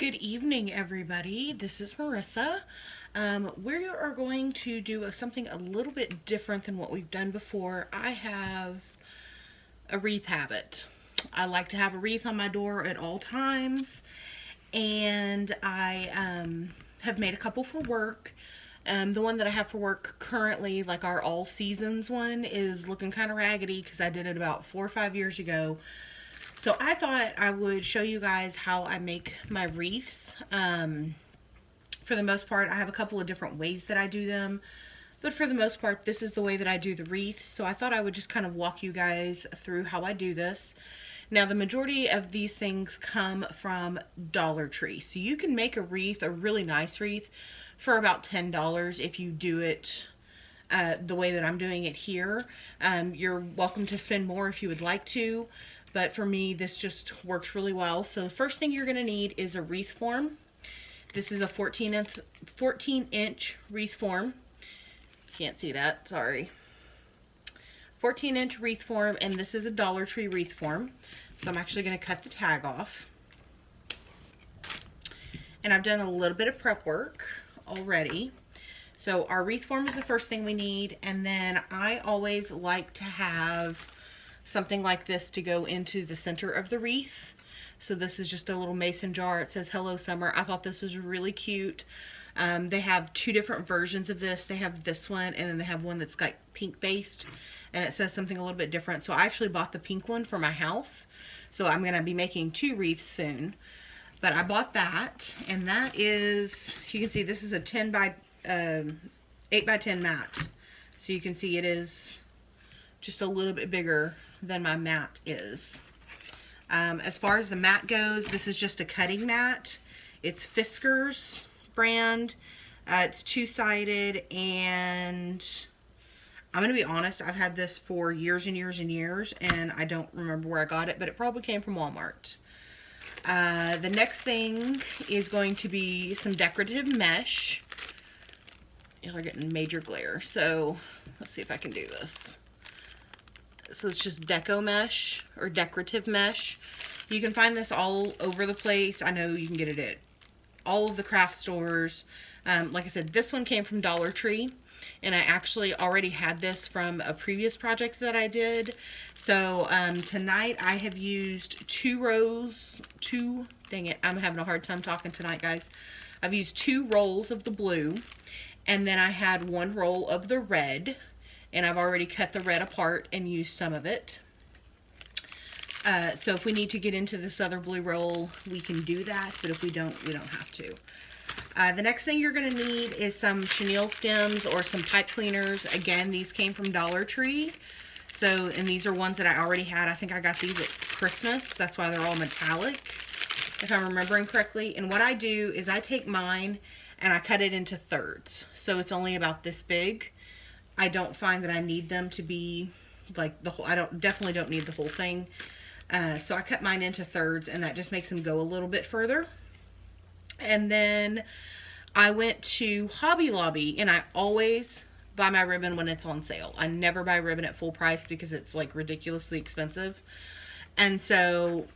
Good evening, everybody. This is Marissa. We are going to do something a little bit different than what we've done before. I have a wreath habit. I like to have a wreath on my door at all times, and I have made a couple for work. The one that I have for work currently, like our all seasons one, is looking kind of raggedy because I did it about 4 or 5 years ago. So I thought I would show you guys how I make my wreaths. For the most part, I have a couple of different ways that I do them. But for the most part, this is the way that I do the wreaths. So I thought I would just kind of walk you guys through how I do this. Now, the majority of these things come from Dollar Tree. So you can make a wreath, a really nice wreath, for about $10 if you do it the way that I'm doing it here. You're welcome to spend more if you would like to. But for me, this just works really well. So the first thing you're going to need is a wreath form. This is a 14-inch wreath form. Can't see that, sorry. 14-inch wreath form, and this is a Dollar Tree wreath form. So I'm actually going to cut the tag off. And I've done a little bit of prep work already. So our wreath form is the first thing we need, and then I always like to have something like this to go into the center of the wreath. So this is just a little mason jar. It says Hello Summer. I thought this was really cute. They have two different versions of this. They have this one, and then they have one that's like pink based, and it says something a little bit different. So I actually bought the pink one for my house. So I'm going to be making two wreaths soon. But I bought that, and that is, you can see this is a 8 by 10 mat. So you can see it is just a little bit bigger than my mat is. As far as the mat goes, this is just a cutting mat. It's Fisker's brand. It's two-sided, and I'm going to be honest, I've had this for years and years and years, and I don't remember where I got it, but it probably came from Walmart. The next thing is going to be some decorative mesh. Y'all are getting major glare, so let's see if I can do this. So it's just deco mesh or decorative mesh. You can find this all over the place. I know you can get it at all of the craft stores. Like I said, this one came from Dollar Tree, and I actually already had this from a previous project that I did. So tonight I have used dang it, I'm having a hard time talking tonight, guys. I've used 2 rolls of the blue, and then I had 1 roll of the red. And I've already cut the red apart and used some of it. So if we need to get into this other blue roll, we can do that. But if we don't, we don't have to. The next thing you're going to need is some chenille stems or some pipe cleaners. Again, these came from Dollar Tree. So, and these are ones that I already had. I think I got these at Christmas. That's why they're all metallic, if I'm remembering correctly. And what I do is I take mine and I cut it into thirds. So it's only about this big. I don't find that I need them to be like the whole, definitely don't need the whole thing. So I cut mine into thirds, and that just makes them go a little bit further. And then I went to Hobby Lobby, and I always buy my ribbon when it's on sale. I never buy ribbon at full price because it's like ridiculously expensive. And so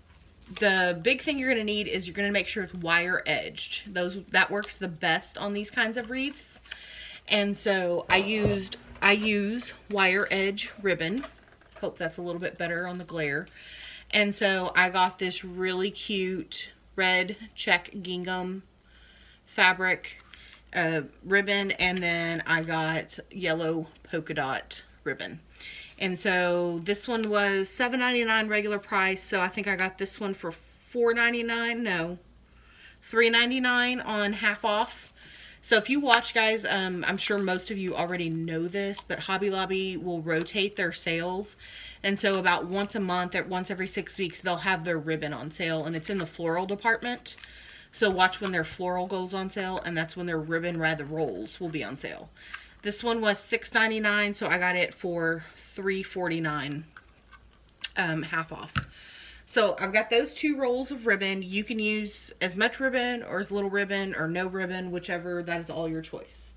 the big thing you're going to need is you're going to make sure it's wire edged. That works the best on these kinds of wreaths. And so I use wire edge ribbon. Hope that's a little bit better on the glare. And so I got this really cute red check gingham fabric ribbon, and then I got yellow polka dot ribbon. And so this one was $7.99 regular price, so I think I got this one for $4.99. No, $3.99 on half off. So if you watch, guys, I'm sure most of you already know this, but Hobby Lobby will rotate their sales. And so about once a month, or once every 6 weeks, they'll have their ribbon on sale, and it's in the floral department. So watch when their floral goes on sale, and that's when their ribbon rather rolls will be on sale. This one was $6.99, so I got it for $3.49, half off. So I've got those 2 rolls of ribbon. You can use as much ribbon or as little ribbon or no ribbon, whichever. That is all your choice.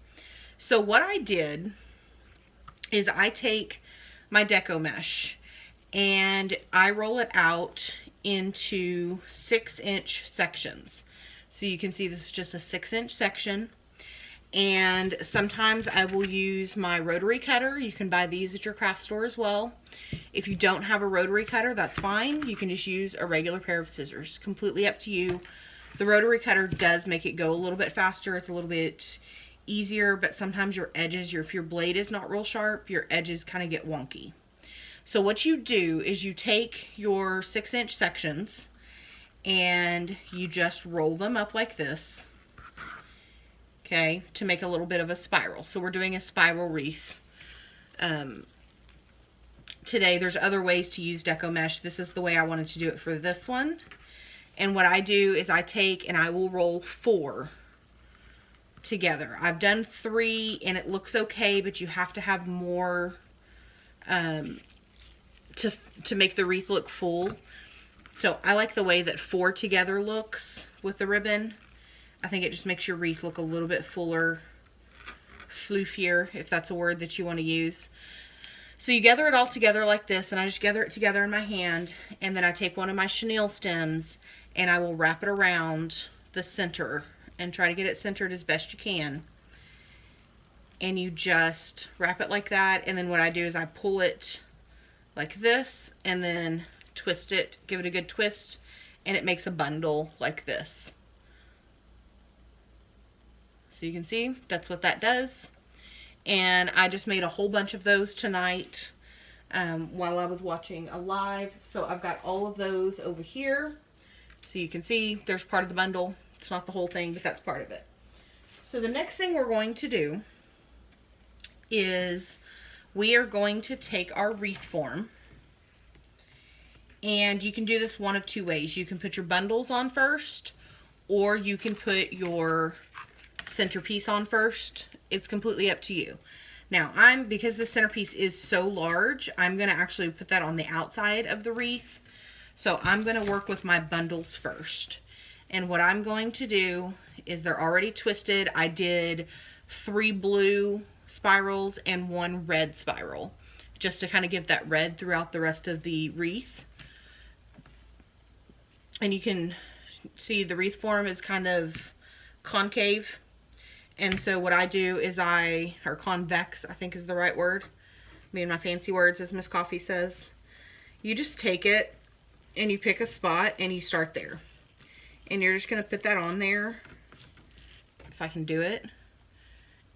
So what I did is I take my deco mesh and I roll it out into 6-inch sections. So you can see this is just a 6-inch section. And sometimes I will use my rotary cutter. You can buy these at your craft store as well. If you don't have a rotary cutter, that's fine. You can just use a regular pair of scissors. Completely up to you. The rotary cutter does make it go a little bit faster. It's a little bit easier, but sometimes your edges, if your blade is not real sharp, your edges kind of get wonky. So what you do is you take your 6-inch sections and you just roll them up like this, okay, to make a little bit of a spiral. So we're doing a spiral wreath. Today, there's other ways to use deco mesh. This is the way I wanted to do it for this one. And what I do is I take and I will roll 4 together. I've done 3 and it looks okay, but you have to have more to make the wreath look full. So I like the way that 4 together looks with the ribbon. I think it just makes your wreath look a little bit fuller, floofier, if that's a word that you want to use. So you gather it all together like this, and I just gather it together in my hand, and then I take one of my chenille stems and I will wrap it around the center and try to get it centered as best you can. And you just wrap it like that, and then what I do is I pull it like this and then twist it, give it a good twist, and it makes a bundle like this. So you can see that's what that does. And I just made a whole bunch of those tonight while I was watching a live. So I've got all of those over here. So you can see there's part of the bundle. It's not the whole thing, but that's part of it. So the next thing we're going to do is we are going to take our wreath form, and you can do this one of 2 ways. You can put your bundles on first, or you can put your centerpiece on first. It's completely up to you. Now, because the centerpiece is so large, I'm going to actually put that on the outside of the wreath. So I'm going to work with my bundles first. And what I'm going to do is they're already twisted. I did 3 blue spirals and 1 red spiral, just to kind of give that red throughout the rest of the wreath. And you can see the wreath form is kind of concave. And so what I do is or convex, I think is the right word. Me and my fancy words, as Miss Coffee says. You just take it and you pick a spot and you start there. And you're just going to put that on there, if I can do it.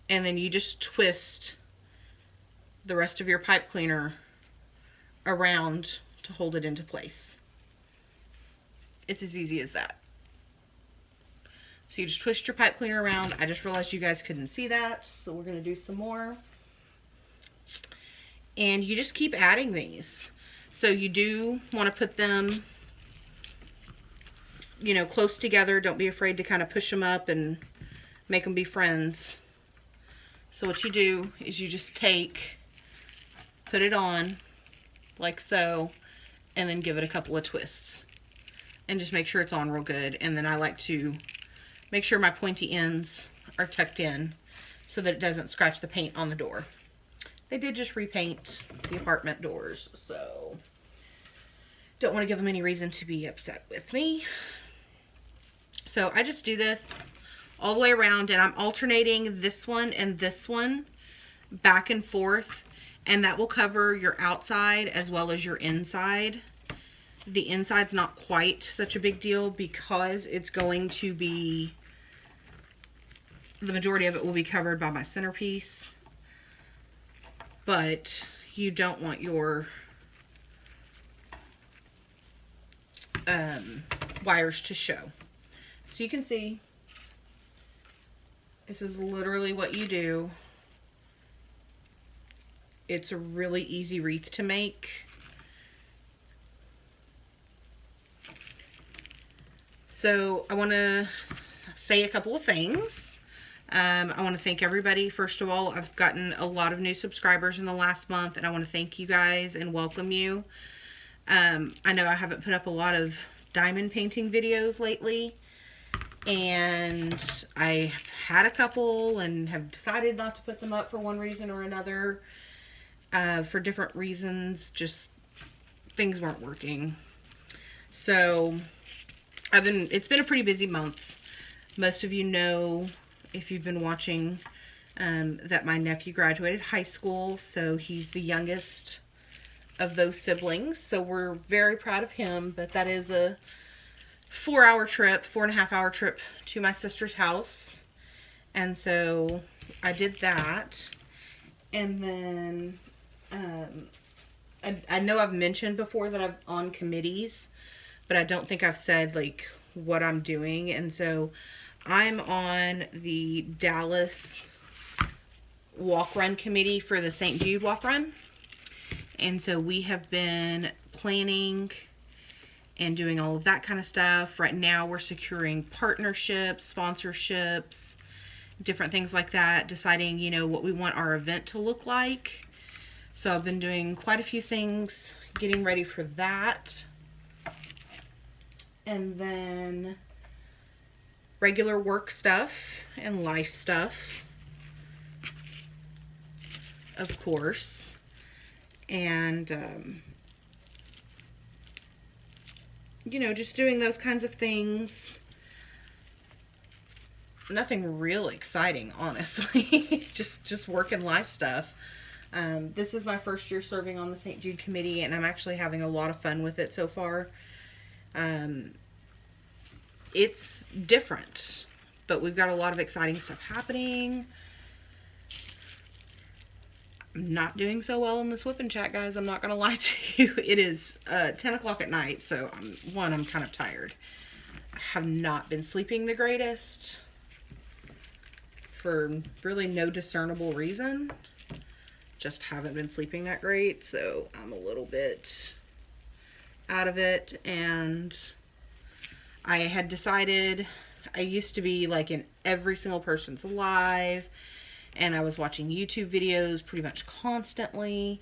And then you just twist the rest of your pipe cleaner around to hold it into place. It's as easy as that. So you just twist your pipe cleaner around. I just realized you guys couldn't see that, so we're going to do some more. And you just keep adding these. So you do want to put them, close together. Don't be afraid to kind of push them up and make them be friends. So what you do is you just put it on like so, and then give it a couple of twists. And just make sure it's on real good. And then I like to make sure my pointy ends are tucked in so that it doesn't scratch the paint on the door. They did just repaint the apartment doors, so don't want to give them any reason to be upset with me. So I just do this all the way around, and I'm alternating this one and this one back and forth, and that will cover your outside as well as your inside. The inside's not quite such a big deal because it's going to be, the majority of it will be covered by my centerpiece. But you don't want your wires to show. So you can see, this is literally what you do. It's a really easy wreath to make. So I want to say a couple of things. I want to thank everybody. First of all, I've gotten a lot of new subscribers in the last month, and I want to thank you guys and welcome you. I know I haven't put up a lot of diamond painting videos lately, and I've had a couple and have decided not to put them up for one reason or another. For different reasons, just things weren't working. So it's been a pretty busy month. Most of you know, if you've been watching, that my nephew graduated high school, so he's the youngest of those siblings. So we're very proud of him, but that is a 4-hour trip, 4.5-hour trip to my sister's house. And so I did that. And then I know I've mentioned before that I'm on committees, but I don't think I've said like what I'm doing. And so I'm on the Dallas walk run committee for the St. Jude walk run. And so we have been planning and doing all of that kind of stuff. Right now we're securing partnerships, sponsorships, different things like that, deciding, you know, what we want our event to look like. So I've been doing quite a few things, getting ready for that. And then regular work stuff and life stuff, of course. And, you know, just doing those kinds of things. Nothing real exciting, honestly. just work and life stuff. This is my first year serving on the St. Jude committee, and I'm actually having a lot of fun with it so far. It's different, but we've got a lot of exciting stuff happening. I'm not doing so well in this WIP and Chat, guys. I'm not going to lie to you. It is 10 o'clock at night, so I'm kind of tired. I have not been sleeping the greatest for really no discernible reason. Just haven't been sleeping that great, so I'm a little bit out of it. And I had decided, I used to be like in every single person's live, and I was watching YouTube videos pretty much constantly.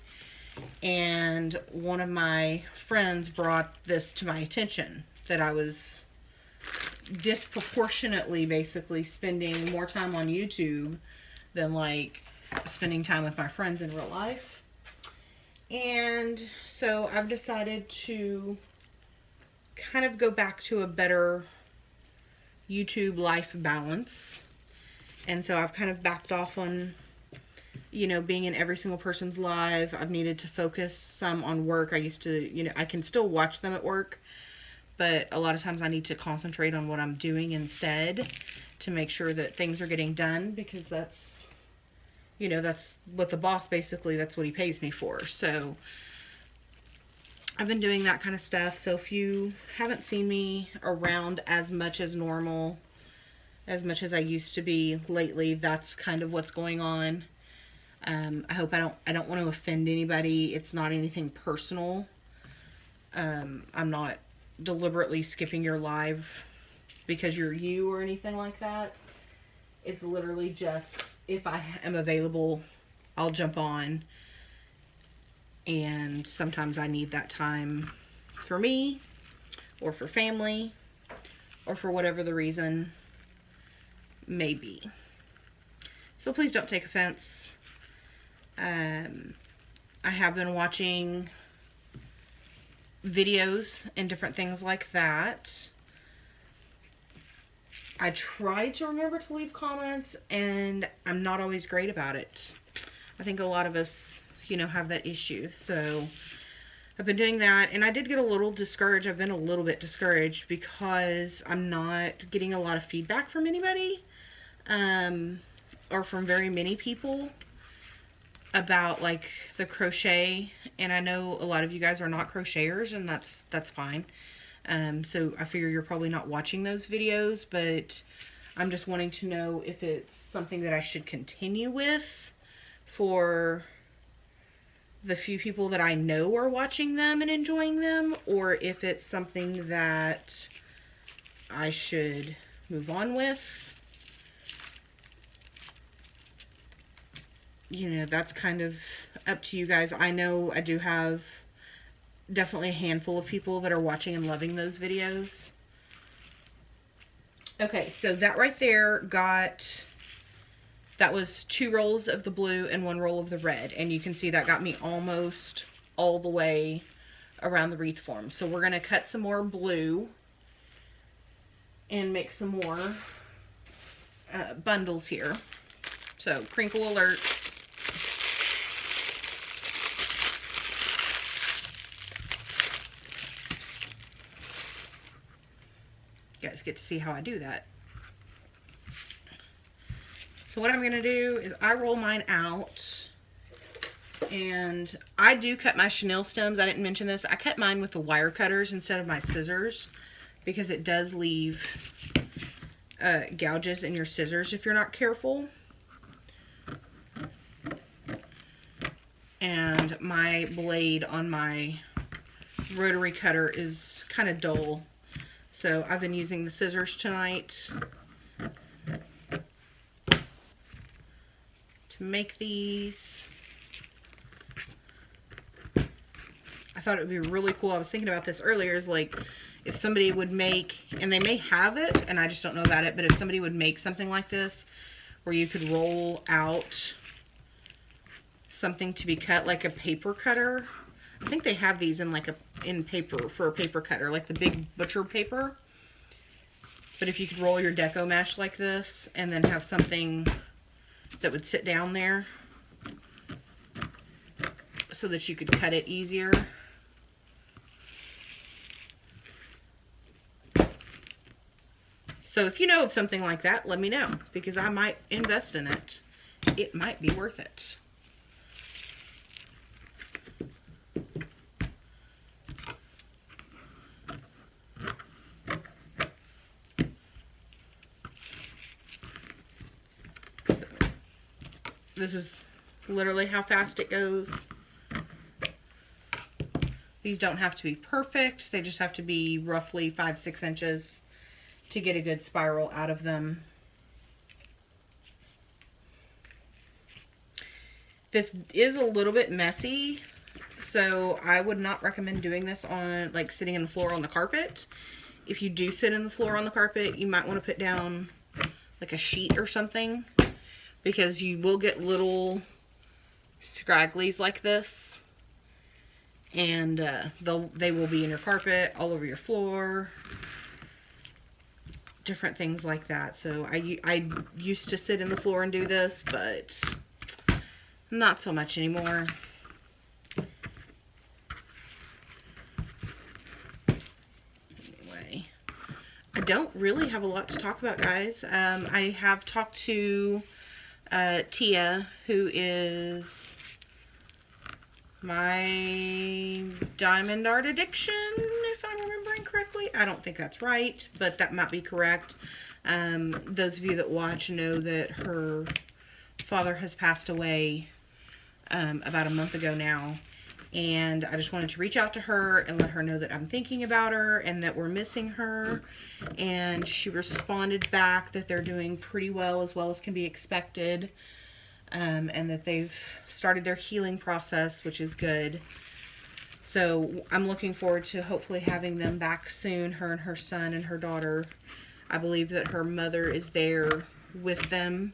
And one of my friends brought this to my attention, that I was disproportionately basically spending more time on YouTube than like spending time with my friends in real life. And so I've decided to kind of go back to a better YouTube life balance. And so I've kind of backed off on, you know, being in every single person's live. I've needed to focus some on work. I used to, you know, I can still watch them at work, but a lot of times I need to concentrate on what I'm doing instead to make sure that things are getting done, because that's, you know, that's what the boss basically, that's what he pays me for. So I've been doing that kind of stuff. So if you haven't seen me around as much as normal, as much as I used to be lately, that's kind of what's going on. I hope I don't want to offend anybody. It's not anything personal. I'm not deliberately skipping your live because you're you or anything like that. It's literally just, if I am available, I'll jump on. And sometimes I need that time for me, or for family, or for whatever the reason may be. So please don't take offense. I have been watching videos and different things like that. I try to remember to leave comments, and I'm not always great about it. I think a lot of us, you know, have that issue. So I've been doing that, and I did get a little discouraged. I've been a little bit discouraged because I'm not getting a lot of feedback from anybody, or from very many people about like the crochet. And I know a lot of you guys are not crocheters, and that's fine. So I figure you're probably not watching those videos, but I'm just wanting to know if it's something that I should continue with for the few people that I know are watching them and enjoying them, or if it's something that I should move on with. You know, that's kind of up to you guys. I know I do have definitely a handful of people that are watching and loving those videos. Okay, so that right there that was 2 rolls of the blue and 1 roll of the red. And you can see that got me almost all the way around the wreath form. So we're going to cut some more blue and make some more bundles here. So, crinkle alert. You guys get to see how I do that. So what I'm going to do is I roll mine out, and I do cut my chenille stems. I didn't mention this. I cut mine with the wire cutters instead of my scissors because it does leave gouges in your scissors if you're not careful. And my blade on my rotary cutter is kind of dull. So I've been using the scissors tonight to make these. I thought it would be really cool. I was thinking about this earlier, is like if somebody would make, and they may have it and I just don't know about it, but if somebody would make something like this where you could roll out something to be cut, like a paper cutter. I think they have these in like in paper for a paper cutter, like the big butcher paper. But if you could roll your deco mesh like this and then have something that would sit down there so that you could cut it easier. So if you know of something like that, let me know, because I might invest in it. It might be worth it. This is literally how fast it goes. These don't have to be perfect. They just have to be roughly 5-6 inches to get a good spiral out of them. This is a little bit messy, so I would not recommend doing this on, like, sitting in the floor on the carpet. If you do sit in the floor on the carpet, you might want to put down like a sheet or something, because you will get little scragglies like this, and they will be in your carpet, all over your floor, different things like that. So I used to sit in the floor and do this, but not so much anymore. Anyway, I don't really have a lot to talk about, guys. I have talked to Tia, who is my diamond art addiction, if I'm remembering correctly. I don't think that's right, but that might be correct. Those of you that watch know that her father has passed away about a month ago now, and I just wanted to reach out to her and let her know that I'm thinking about her and that we're missing her. And she responded back that they're doing pretty well as can be expected, and that they've started their healing process, which is good. So I'm looking forward to hopefully having them back soon, her and her son and her daughter. I believe that her mother is there with them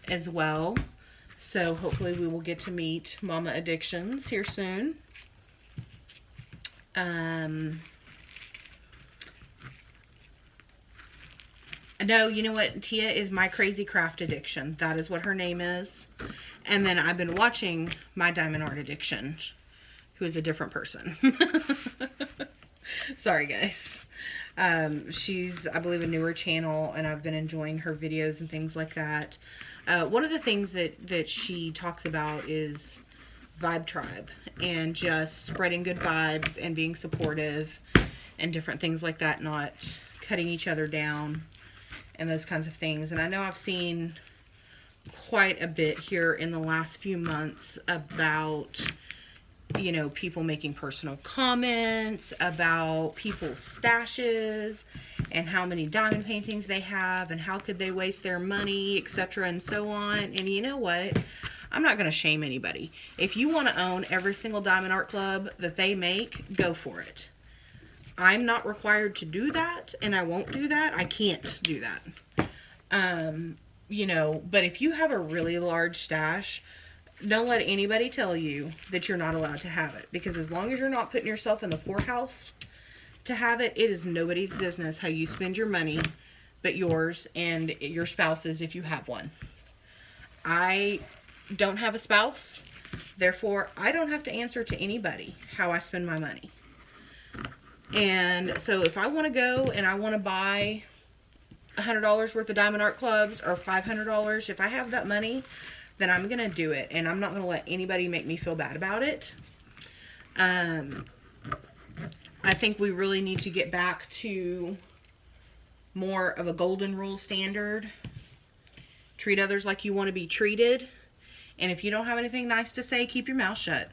as well. So hopefully we will get to meet Mama Addictions here soon. No, you know what? Tia is my crazy craft addiction. That is what her name is. And then I've been watching my diamond art addiction, who is a different person. Sorry, guys. She's, I believe, a newer channel, and I've been enjoying her videos and things like that. One of the things that she talks about is Vibe Tribe, and just spreading good vibes and being supportive and different things like that, not cutting each other down and those kinds of things. And I know I've seen quite a bit here in the last few months about, you know, people making personal comments about people's stashes and how many diamond paintings they have and how could they waste their money, etc. and so on. And you know what? I'm not going to shame anybody. If you want to own every single diamond art club that they make, go for it. I'm not required to do that, and I won't do that. I can't do that. You know, but if you have a really large stash, don't let anybody tell you that you're not allowed to have it, because as long as you're not putting yourself in the poorhouse to have it, it is nobody's business how you spend your money but yours and your spouse's if you have one. I don't have a spouse, therefore I don't have to answer to anybody how I spend my money. And so if I want to go and I want to buy $100 worth of Diamond Art clubs or $500, if I have that money, then I'm going to do it. And I'm not going to let anybody make me feel bad about it. I think we really need to get back to more of a golden rule standard. Treat others like you want to be treated. And if you don't have anything nice to say, keep your mouth shut.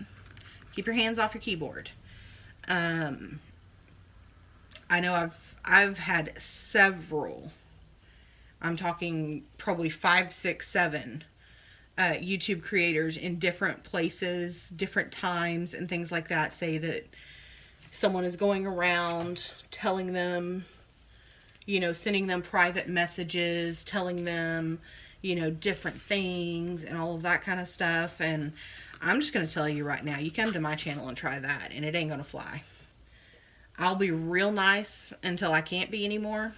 Keep your hands off your keyboard. I know I've had several, I'm talking probably 5, 6, 7 YouTube creators in different places, different times, and things like that say that someone is going around telling them, you know, sending them private messages, telling them, you know, different things and all of that kind of stuff. And I'm just going to tell you right now, you come to my channel and try that and it ain't going to fly. I'll be real nice until I can't be anymore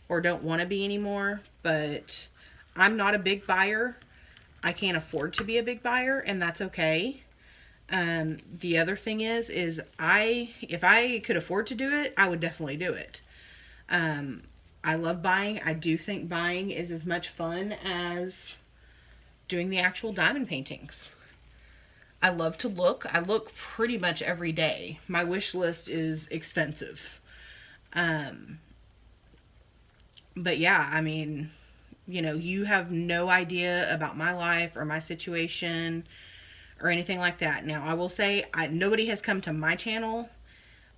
or don't want to be anymore, but I'm not a big buyer. I can't afford to be a big buyer, and that's okay. The other thing is if I could afford to do it, I would definitely do it. I love buying. I do think buying is as much fun as doing the actual diamond paintings. I love to look. I look pretty much every day. My wish list is extensive. But yeah, I mean, you know, you have no idea about my life or my situation or anything like that. Now, I will say, nobody has come to my channel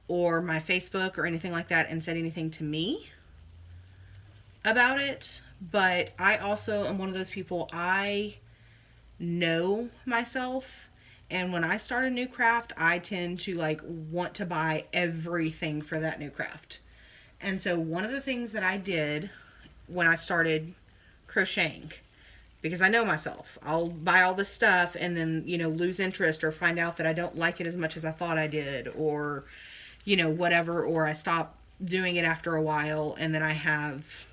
or my Facebook or anything like that and said anything to me about it. But I also am one of those people, I know myself. And when I start a new craft, I tend to like want to buy everything for that new craft. And so one of the things that I did when I started crocheting, because I know myself, I'll buy all this stuff and then, you know, lose interest or find out that I don't like it as much as I thought I did, or, you know, whatever, or I stop doing it after a while and then I have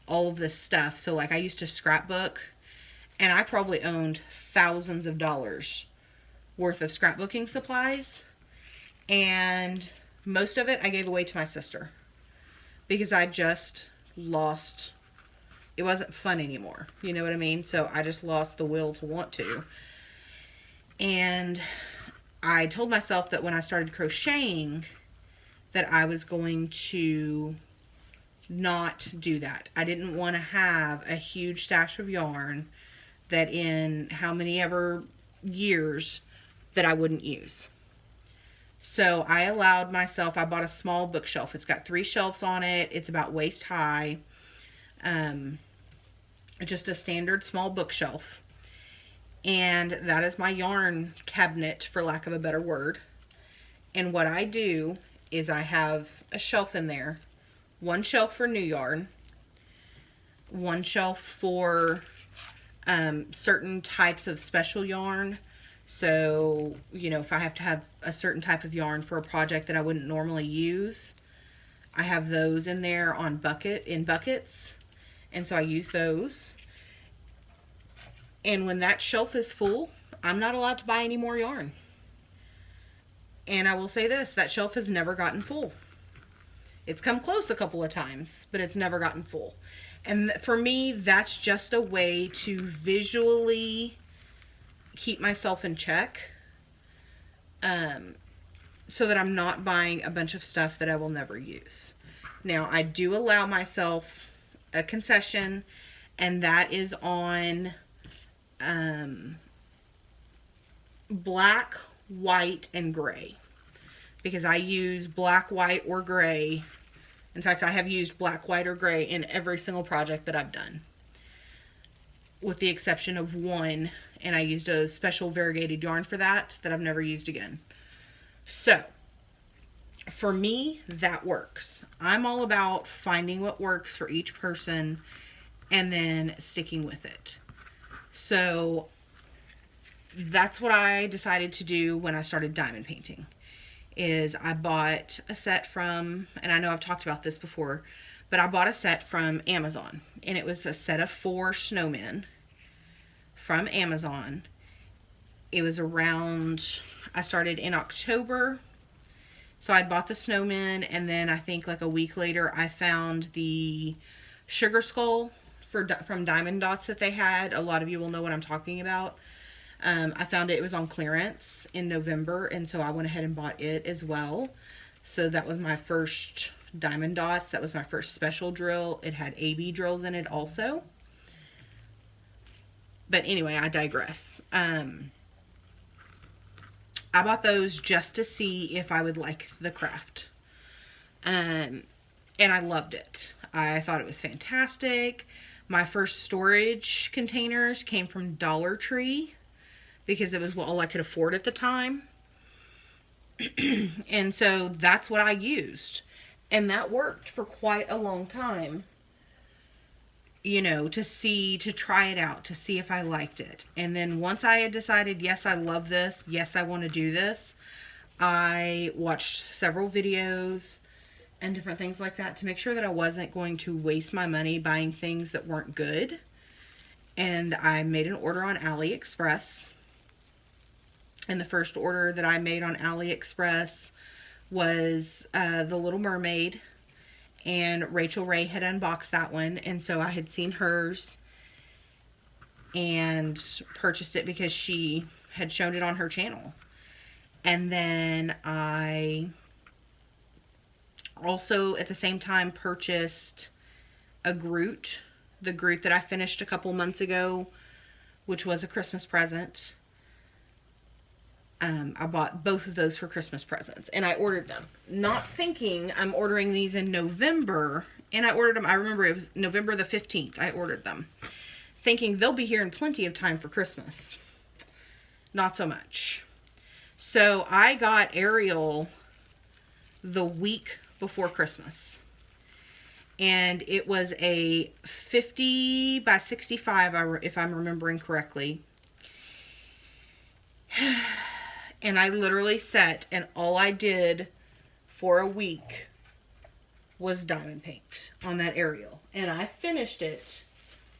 all of this stuff. So like I used to scrapbook and I probably owned thousands of dollars worth of scrapbooking supplies, and most of it I gave away to my sister because I just lost, it wasn't fun anymore, you know what I mean? So I just lost the will to want to. And I told myself that when I started crocheting that I was going to not do that. I didn't want to have a huge stash of yarn that in how many ever years that I wouldn't use. So I allowed myself, I bought a small bookshelf. It's got 3 shelves on it. It's about waist high. Just a standard small bookshelf. And that is my yarn cabinet, for lack of a better word. And what I do is I have a shelf in there. 1 shelf for new yarn. 1 shelf for certain types of special yarn. So, you know, if I have to have a certain type of yarn for a project that I wouldn't normally use, I have those in there in buckets. And so I use those. And when that shelf is full, I'm not allowed to buy any more yarn. And I will say this, that shelf has never gotten full. It's come close a couple of times, but it's never gotten full. And for me, that's just a way to visually keep myself in check, so that I'm not buying a bunch of stuff that I will never use. Now, I do allow myself a concession, and that is on black, white, and gray, because I use black, white, or gray. In fact, I have used black, white, or gray in every single project that I've done, with the exception of one, and I used a special variegated yarn for that I've never used again. So, for me, that works. I'm all about finding what works for each person and then sticking with it. So, that's what I decided to do when I started diamond painting. Is I bought a set from, and I know I've talked about this before, But I bought a set from Amazon, and it was a set of 4 snowmen from Amazon. It was around, I started in October, so I'd bought the snowmen, and then I think like a week later I found the sugar skull from Diamond Dots that they had. A lot of you will know what I'm talking about. I found it was on clearance in November, and so I went ahead and bought it as well. So that was my first Diamond Dots. That was my first special drill. It had AB drills in it also. But anyway, I digress. I bought those just to see if I would like the craft. And I loved it. I thought it was fantastic. My first storage containers came from Dollar Tree because it was all I could afford at the time. And so that's what I used. And that worked for quite a long time. You know, to try it out, to see if I liked it. And then once I had decided, yes, I love this, yes, I want to do this, I watched several videos and different things like that to make sure that I wasn't going to waste my money buying things that weren't good. And I made an order on AliExpress. And the first order that I made on AliExpress was the Little Mermaid. And Rachel Ray had unboxed that one, and so I had seen hers and purchased it because she had shown it on her channel. And then I also at the same time purchased a Groot, the Groot that I finished a couple months ago, which was a Christmas present. I bought both of those for Christmas presents, and I ordered them, not thinking I'm ordering these in November, and I ordered them, I remember it was November the 15th, I ordered them, thinking they'll be here in plenty of time for Christmas. Not so much. So I got Ariel the week before Christmas, and it was a 50 by 65, if I'm remembering correctly. And I literally sat, and all I did for a week was diamond paint on that Ariel. And I finished it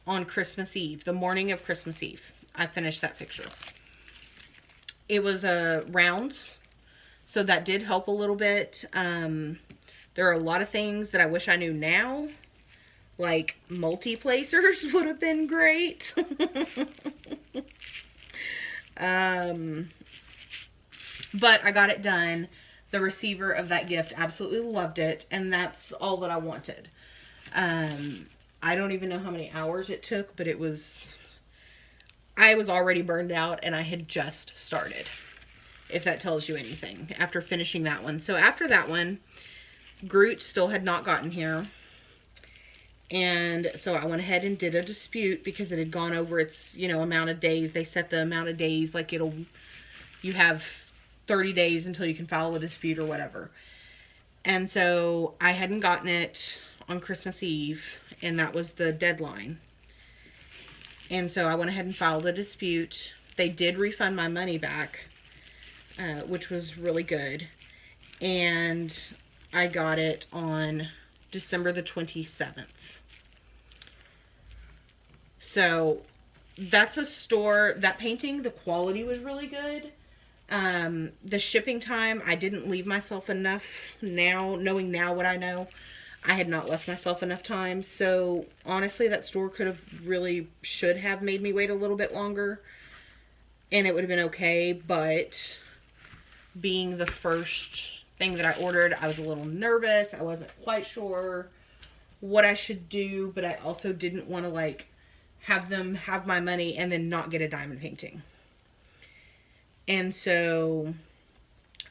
on Christmas Eve, the morning of Christmas Eve. I finished that picture. It was rounds, so that did help a little bit. There are a lot of things that I wish I knew now. Like multi-placers would have been great. But I got it done. The receiver of that gift absolutely loved it, and that's all that I wanted. I don't even know how many hours it took, but I was already burned out, and I had just started, if that tells you anything, after finishing that one. So after that one, Groot still had not gotten here, and so I went ahead and did a dispute because it had gone over its, amount of days. They set the amount of days, like you have 30 days until you can file a dispute or whatever. And so I hadn't gotten it on Christmas Eve, and that was the deadline. And so I went ahead and filed a dispute. They did refund my money back, which was really good. And I got it on December the 27th. So that's a store, that painting, the quality was really good. The shipping time, I didn't leave myself enough now, knowing now what I know. I had not left myself enough time. So honestly, that store should have made me wait a little bit longer, and it would have been okay. But being the first thing that I ordered, I was a little nervous. I wasn't quite sure what I should do, but I also didn't want to have them have my money and then not get a diamond painting. And so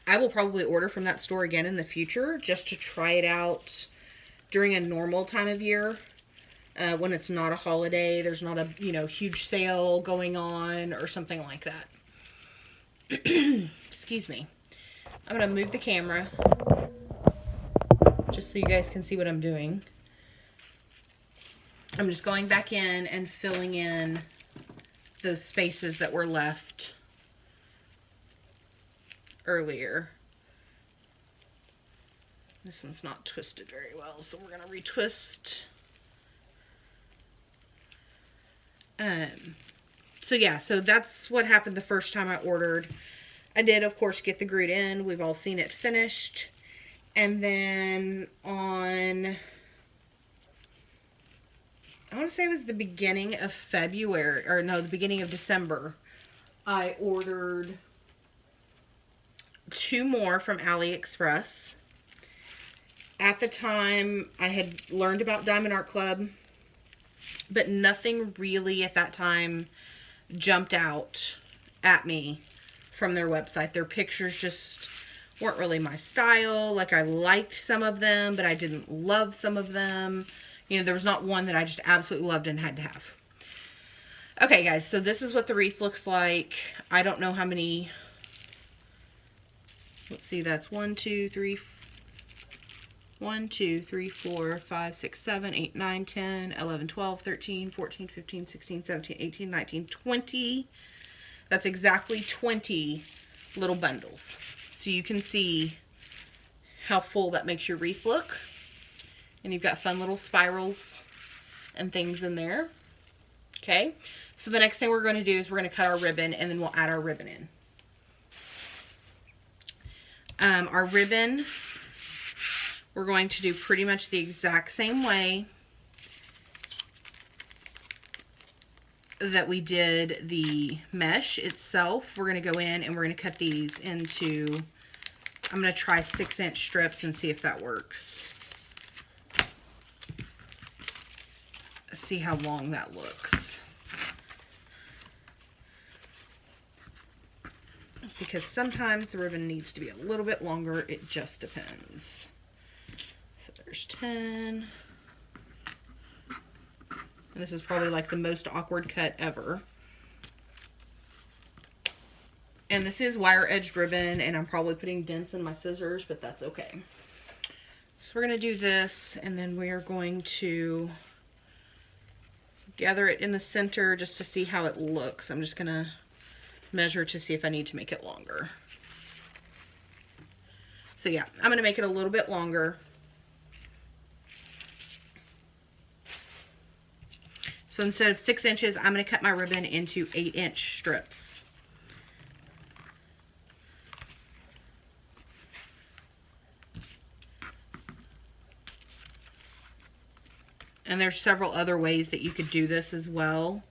I will probably order from that store again in the future just to try it out during a normal time of year, when it's not a holiday, there's not a, huge sale going on or something like that. Excuse me. I'm going to move the camera just so you guys can see what I'm doing. I'm just going back in and filling in those spaces that were left earlier. This one's not twisted very well, so we're going to retwist. So yeah, so that's what happened the first time I ordered. I did, of course, get the Groot in. We've all seen it finished. And then on, I want to say it was the beginning of February, or no, the beginning of December, I ordered 2 more from AliExpress. At the time, I had learned about Diamond Art Club, but nothing really at that time jumped out at me from their website. Their pictures just weren't really my style. Like, I liked some of them, but I didn't love some of them. You know, there was not one that I just absolutely loved and had to have. Okay, guys, so this is what the wreath looks like. I don't know how many. Let's see, that's 1, 2, 3, 4, 5, 6, 7, 8, 9, 10, 11, 12, 13, 14, 15, 16, 17, 18, 19, 20. That's exactly 20 little bundles. So you can see how full that makes your wreath look. And you've got fun little spirals and things in there. Okay, so the next thing we're going to do is we're going to cut our ribbon, and then we'll add our ribbon in. Our ribbon, we're going to do pretty much the exact same way that we did the mesh itself. We're going to go in and we're going to cut these into, I'm going to try 6-inch strips and see if that works. See how long that looks. Because sometimes the ribbon needs to be a little bit longer. It just depends. So there's 10. And this is probably like the most awkward cut ever. And this is wire edged ribbon, and I'm probably putting dents in my scissors, but that's okay. So we're going to do this, and then we are going to gather it in the center just to see how it looks. I'm just going to measure to see if I need to make it longer. So yeah, I'm going to make it a little bit longer. So instead of 6 inches, I'm going to cut my ribbon into 8-inch strips. And there's several other ways that you could do this as well.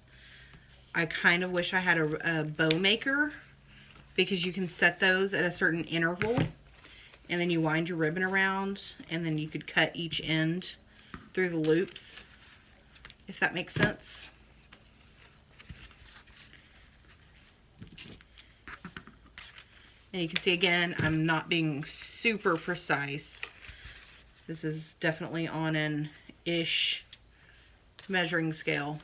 I kind of wish I had a bow maker, because you can set those at a certain interval, and then you wind your ribbon around, and then you could cut each end through the loops, if that makes sense. And you can see again, I'm not being super precise. This is definitely on an ish measuring scale.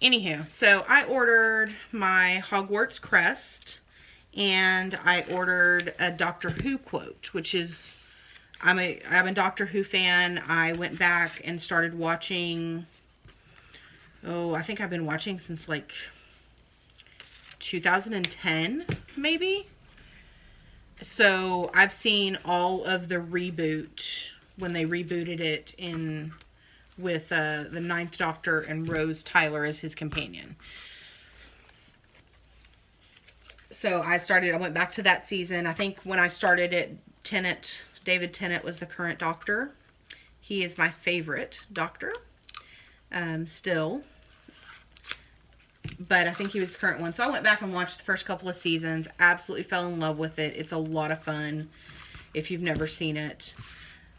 Anywho, so I ordered my Hogwarts crest, and I ordered a Doctor Who quote, which is, I'm a Doctor Who fan. I went back and started watching, I think I've been watching since like 2010, maybe. So I've seen all of the reboot, when they rebooted it in with the 9th Doctor and Rose Tyler as his companion. So I went back to that season. I think when I started it, David Tennant was the current Doctor. He is my favorite Doctor, still. But I think he was the current one. So I went back and watched the first couple of seasons. Absolutely fell in love with it. It's a lot of fun if you've never seen it.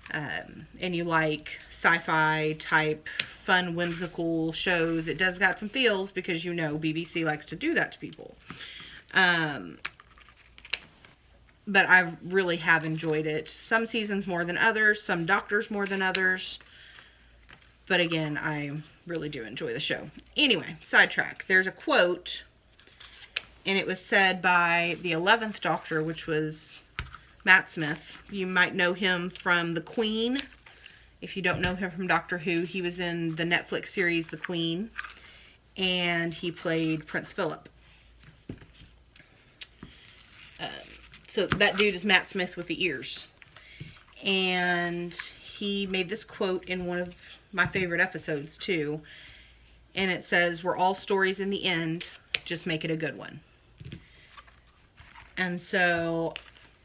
And you like sci-fi type fun whimsical shows. It does got some feels, because you know BBC likes to do that to people. But I really have enjoyed it. Some seasons more than others, some Doctors more than others. But again, I really do enjoy the show. Anyway, sidetrack. There's a quote, and it was said by the 11th Doctor, which was Matt Smith. You might know him from The Queen. If you don't know him from Doctor Who, he was in the Netflix series The Queen, and he played Prince Philip. So that dude is Matt Smith with the ears. And he made this quote in one of my favorite episodes too. And it says, "We're all stories in the end, just make it a good one." And so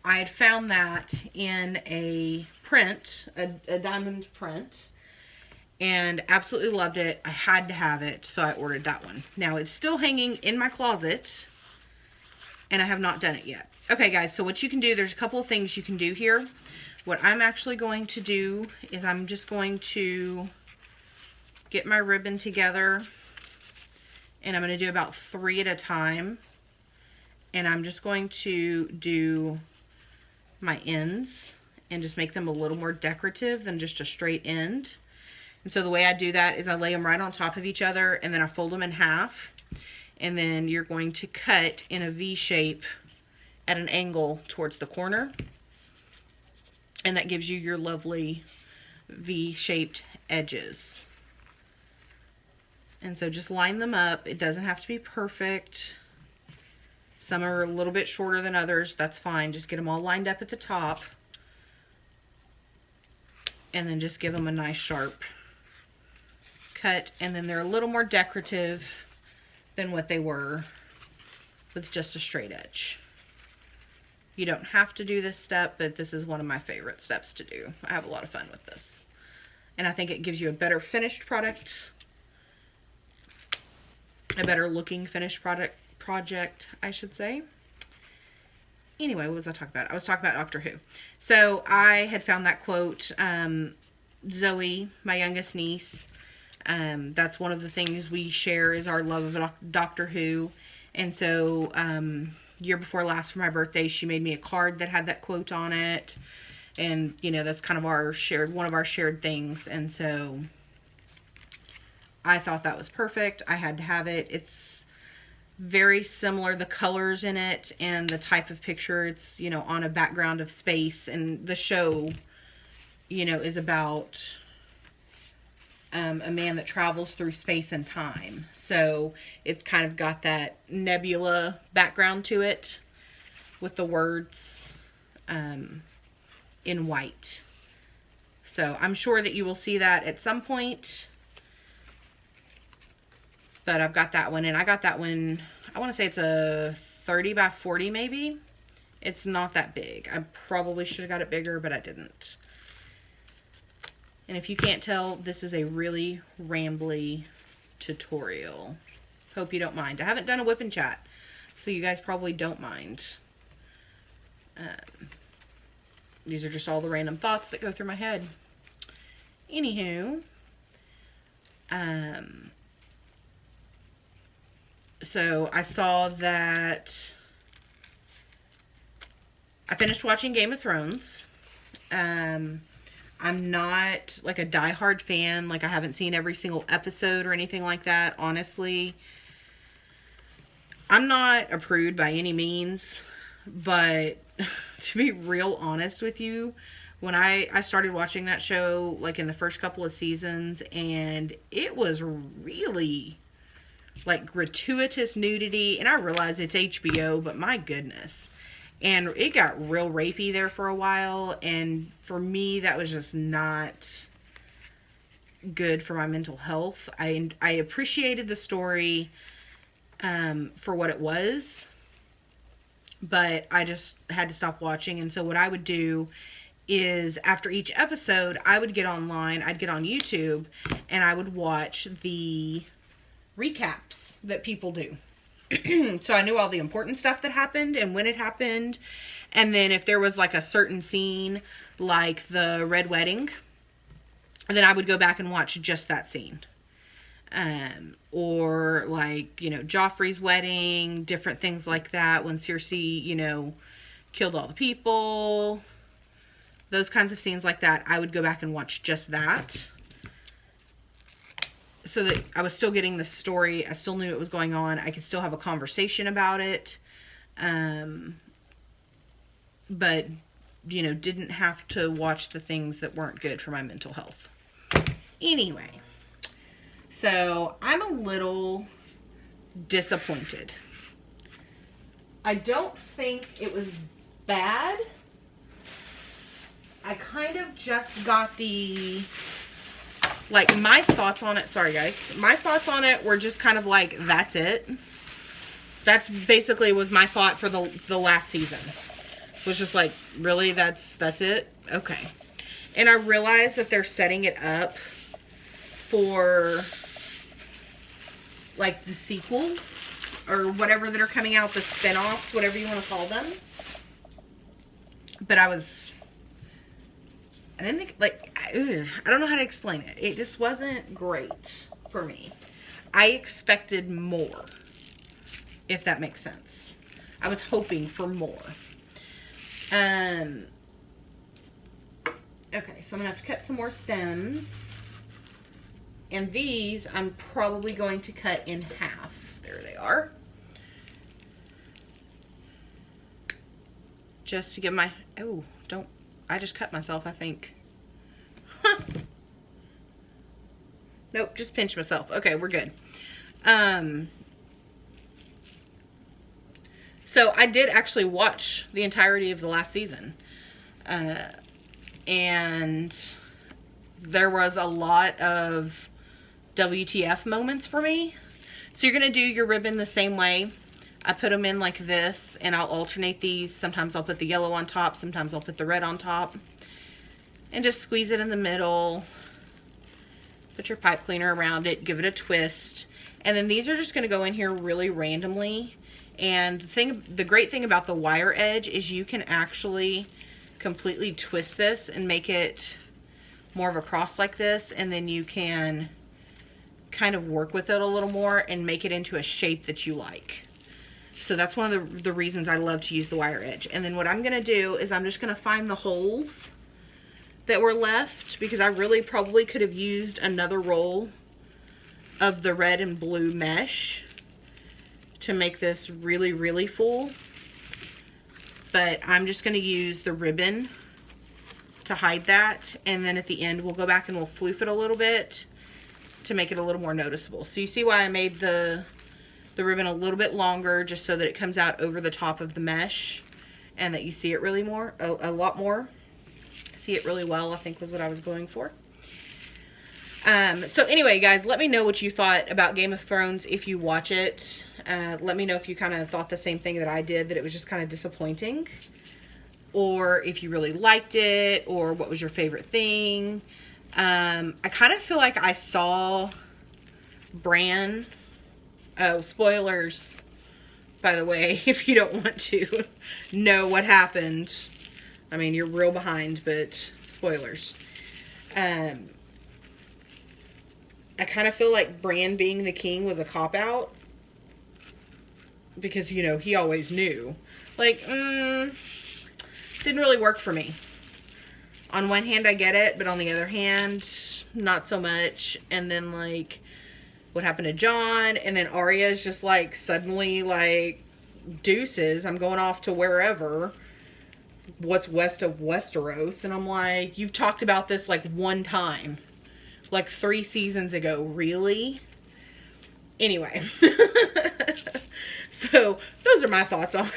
I had found that in a print, a diamond print, and absolutely loved it. I had to have it, so I ordered that one. Now it's still hanging in my closet, and I have not done it yet. Okay, guys, so what you can do, there's a couple of things you can do here. What I'm actually going to do is I'm just going to get my ribbon together, and I'm going to do about 3 at a time. And I'm just going to do my ends and just make them a little more decorative than just a straight end. And so the way I do that is I lay them right on top of each other, and then I fold them in half. And then you're going to cut in a V shape at an angle towards the corner. And that gives you your lovely V-shaped edges. And so just line them up. It doesn't have to be perfect. Some are a little bit shorter than others. That's fine. Just get them all lined up at the top. And then just give them a nice sharp cut. And then they're a little more decorative than what they were with just a straight edge. You don't have to do this step, but this is one of my favorite steps to do. I have a lot of fun with this. And I think it gives you a better finished product. A better looking finished project, I should say. Anyway, what was I talking about? I was talking about Doctor Who. So I had found that quote. Zoe, my youngest niece, that's one of the things we share is our love of Doctor Who. And so year before last for my birthday, she made me a card that had that quote on it. And, you know, that's kind of one of our shared things. And so I thought that was perfect. I had to have it. It's very similar, the colors in it and the type of picture. It's, you know, on a background of space, and the show, you know, is about a man that travels through space and time. So it's kind of got that nebula background to it with the words in white. So I'm sure that you will see that at some point. But I've got that one, and I got that one, I want to say it's a 30 by 40 maybe. It's not that big. I probably should have got it bigger, but I didn't. And if you can't tell, this is a really rambly tutorial. Hope you don't mind. I haven't done a whip and chat, so you guys probably don't mind. These are just all the random thoughts that go through my head. Anywho, so I saw that I finished watching Game of Thrones. I'm not like a diehard fan. Like, I haven't seen every single episode or anything like that. Honestly, I'm not a prude by any means, but to be real honest with you, when I started watching that show, like in the first couple of seasons, and it was really like gratuitous nudity, and I realize it's HBO, but my goodness. And it got real rapey there for a while, and for me, that was just not good for my mental health. I appreciated the story for what it was, but I just had to stop watching. And so what I would do is after each episode, I would get online, I'd get on YouTube, and I would watch the recaps that people do. So I knew all the important stuff that happened and when it happened. And then if there was like a certain scene, like the Red Wedding, then I would go back and watch just that scene. Or like, you know, Joffrey's wedding, different things like that. When Cersei, you know, killed all the people, those kinds of scenes like that, I would go back and watch just that. So that I was still getting the story. I still knew it was going on. I could still have a conversation about it. But, you know, didn't have to watch the things that weren't good for my mental health. Anyway, so I'm a little disappointed. I don't think it was bad. I kind of just got the, like, my thoughts on it. Sorry, guys. My thoughts on it were just kind of like, that's it. That's basically was my thought for the last season. Was just like, really? That's it? Okay. And I realized that they're setting it up for, like, the sequels or whatever that are coming out, the spin-offs, whatever you want to call them. But I didn't think, like, I don't know how to explain it. It just wasn't great for me. I expected more, if that makes sense. I was hoping for more. Okay, so I'm going to have to cut some more stems. And these I'm probably going to cut in half. There they are. Just to give my, oh, don't, I just cut myself, I think. Huh. Nope, just pinch myself. Okay, we're good. So I did actually watch the entirety of the last season. And there was a lot of WTF moments for me. So you're going to do your ribbon the same way. I put them in like this, and I'll alternate these. Sometimes I'll put the yellow on top. Sometimes I'll put the red on top. And just squeeze it in the middle. Put your pipe cleaner around it. Give it a twist. And then these are just going to go in here really randomly. And the great thing about the wire edge is you can actually completely twist this and make it more of a cross like this, and then you can kind of work with it a little more and make it into a shape that you like. So that's one of the reasons I love to use the wire edge. And then what I'm going to do is I'm just going to find the holes that were left, because I really probably could have used another roll of the red and blue mesh to make this really, really full. But I'm just going to use the ribbon to hide that. And then at the end, we'll go back and we'll floof it a little bit to make it a little more noticeable. So you see why I made the ribbon a little bit longer, just so that it comes out over the top of the mesh and that you see it really more, a lot more. See it really well, I think was what I was going for. So anyway, guys, let me know what you thought about Game of Thrones if you watch it. Let me know if you kind of thought the same thing that I did, that it was just kind of disappointing. Or if you really liked it, or what was your favorite thing. I kind of feel like I saw Bran. Oh, spoilers, by the way, if you don't want to know what happened. I mean, you're real behind, but spoilers. I kind of feel like Bran being the king was a cop-out. Because, you know, he always knew. Like, didn't really work for me. On one hand, I get it, but on the other hand, not so much. And then, like, what happened to Jon? And then Arya's just, like, suddenly, like, deuces. I'm going off to wherever. What's west of Westeros? And I'm like, you've talked about this, like, one time. Like 3 seasons ago. Really? Anyway. So, those are my thoughts on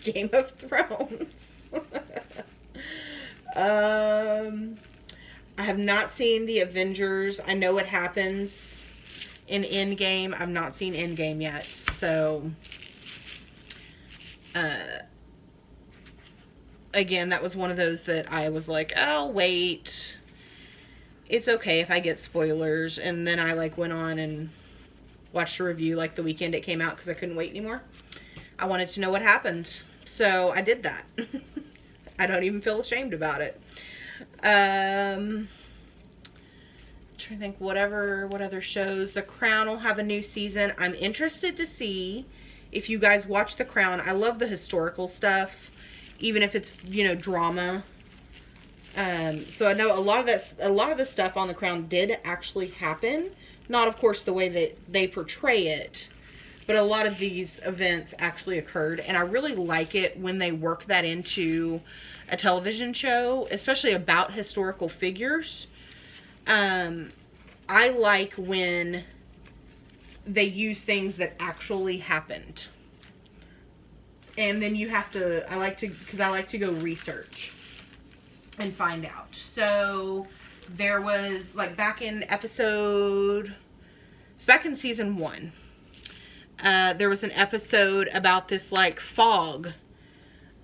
Game of Thrones. I have not seen the Avengers. I know what happens in Endgame. I've not seen Endgame yet. So, again, that was one of those that I was like, oh, wait. It's okay if I get spoilers. And then I, like, went on and watched a review, like, the weekend it came out because I couldn't wait anymore. I wanted to know what happened. So, I did that. I don't even feel ashamed about it. I'm trying to think what other shows. The Crown will have a new season. I'm interested to see if you guys watch The Crown. I love the historical stuff, even if it's, you know, drama. So I know a lot of the stuff on The Crown did actually happen. Not, of course, the way that they portray it, but a lot of these events actually occurred. And I really like it when they work that into a television show, especially about historical figures. I like when they use things that actually happened. And then you have to, because I like to go research. and find out. So there was, like, back in season 1, there was an episode about this, like, fog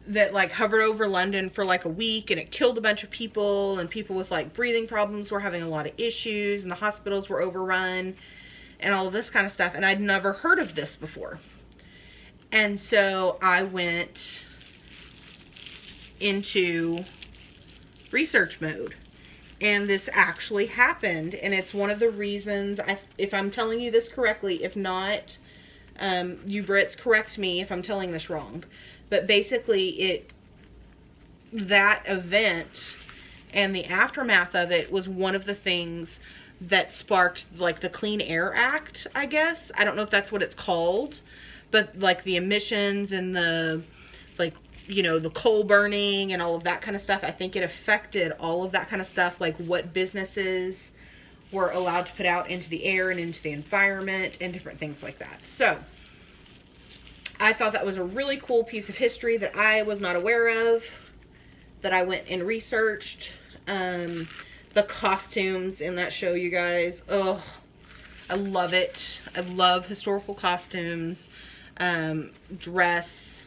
that, like, hovered over London for, like, a week, and it killed a bunch of people, and people with, like, breathing problems were having a lot of issues, and the hospitals were overrun, and all of this kind of stuff, and I'd never heard of this before. And so I went into research mode, and this actually happened, and it's one of the reasons, if I'm telling you this correctly, if not, you Brits correct me if I'm telling this wrong, but basically that event and the aftermath of it was one of the things that sparked, like, the Clean Air Act, I guess. I don't know if that's what it's called, but, like, the emissions and the, like, you know, the coal burning and all of that kind of stuff. I think it affected all of that kind of stuff, like what businesses were allowed to put out into the air and into the environment and different things like that. So I thought that was a really cool piece of history that I was not aware of, that I went and researched. The costumes in that show, you guys, oh, I love it. I love historical costumes, dress,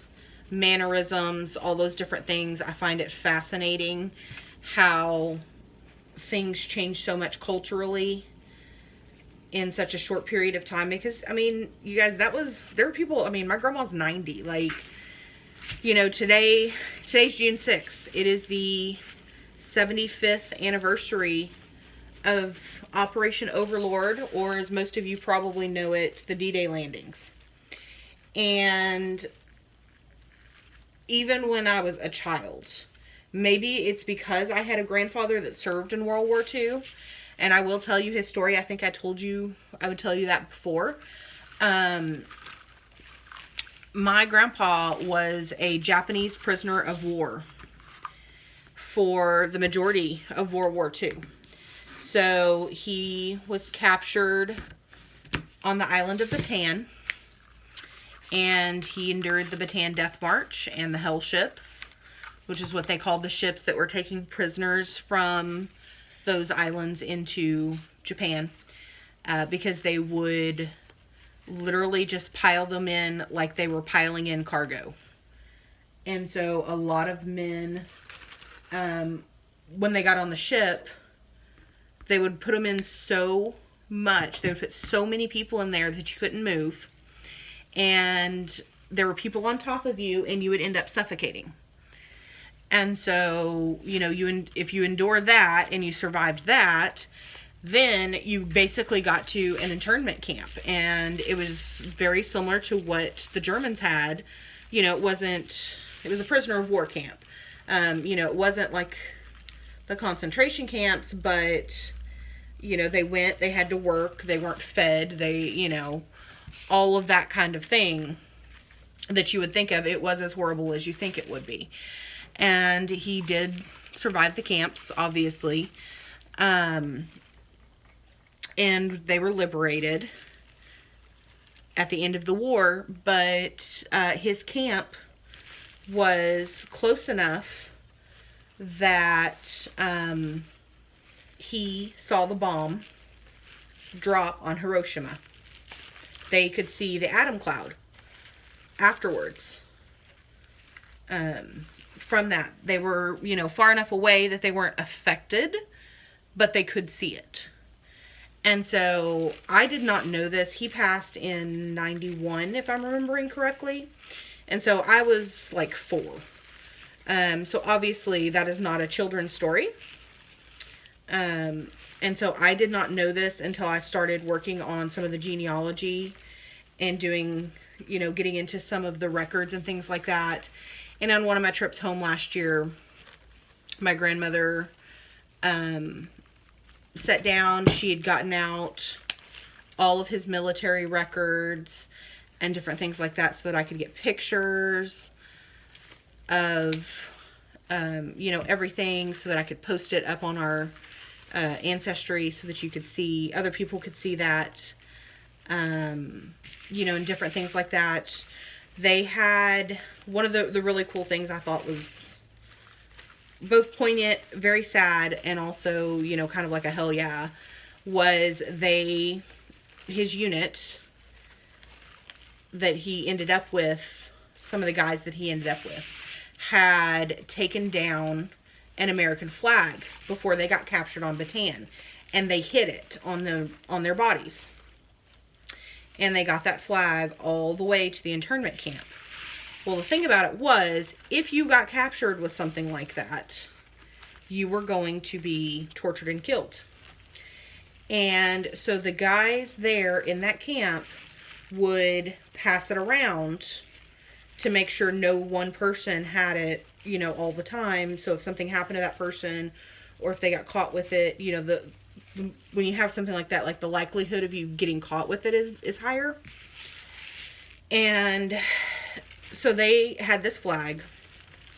mannerisms, all those different things. I find it fascinating how things change so much culturally in such a short period of time. Because, I mean, you guys, there were people, I mean, my grandma's 90. Like, you know, today's June 6th. It is the 75th anniversary of Operation Overlord, or as most of you probably know it, the D-Day landings. And even when I was a child, maybe it's because I had a grandfather that served in World War II, and I will tell you his story. I think I told you I would tell you that before. My grandpa was a Japanese prisoner of war for the majority of World War II. So he was captured on the island of Bataan, and he endured the Bataan Death March and the Hell Ships, which is what they called the ships that were taking prisoners from those islands into Japan, because they would literally just pile them in like they were piling in cargo. And so a lot of men, when they got on the ship, they would put them in so much, they would put so many people in there that you couldn't move. And there were people on top of you, and you would end up suffocating. And so, you know, if you endure that and you survived that, then you basically got to an internment camp. And it was very similar to what the Germans had. You know, it was a prisoner of war camp. You know, it wasn't like the concentration camps, but, you know, they had to work, they weren't fed, you know, all of that kind of thing that you would think of. It was as horrible as you think it would be. And he did survive the camps, obviously. And they were liberated at the end of the war, but his camp was close enough that he saw the bomb drop on Hiroshima. They could see the atom cloud afterwards. From that, they were, you know, far enough away that they weren't affected, but they could see it. And so I did not know this. He passed in 91, if I'm remembering correctly. And so I was like 4. So obviously that is not a children's story. And so I did not know this until I started working on some of the genealogy and doing, you know, getting into some of the records and things like that. And on one of my trips home last year, my grandmother sat down. She had gotten out all of his military records and different things like that so that I could get pictures of, you know, everything, so that I could post it up on our Ancestry, so that you could see, other people could see that, you know, and different things like that. They had, one of the really cool things I thought was both poignant, very sad, and also, you know, kind of like a hell yeah, was his unit that he ended up with, some of the guys that he ended up with, had taken down an American flag before they got captured on Bataan, and they hid it on their bodies. And they got that flag all the way to the internment camp. Well, the thing about it was, if you got captured with something like that, you were going to be tortured and killed. And so the guys there in that camp would pass it around to make sure no one person had it, you know, all the time. So if something happened to that person, or if they got caught with it, you know, when you have something like that, like the likelihood of you getting caught with it is higher. And so they had this flag.